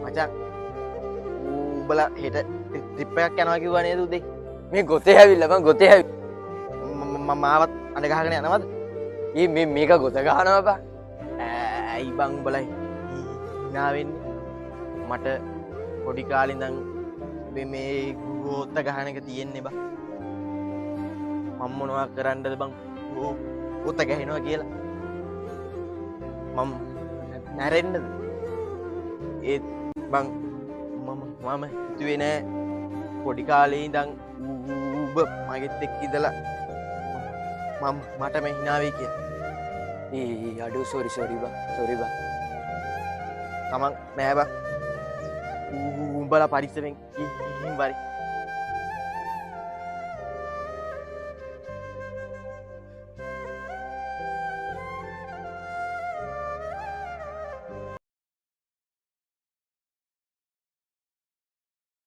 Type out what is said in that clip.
මචං උඹලා හෙට ට්‍රිප් එකක් යනවා කිව්වා නේද උදේ? මේ ගොතේ ඇවිල්ලා බං ගොතේ ඇවි. මාවත් අඬ ගහගෙන යනවද? මේක ගොත ගහනවා බං. ඇයි බං උඹලා hina වෙන්නේ? මට පොඩි කාලේ ඉඳන් මේ ගෝත ගහන එක තියෙන්නේ බං. මම මොනවා කරන්නද බං? ගෝත ගහනවා කියලා. මම නැරෙන්නද? ඒත් බං මම හිතුවේ නෑ පොඩි කාලේ ඉඳන් උඹ මගෙත් එක්ක ඉඳලා මට මේ hina වෙයි කියලා. අඩෝ සෝරි බං. තමන් නෑ බං. උඹලා පරිස්සමෙන් ඉන්න බරි.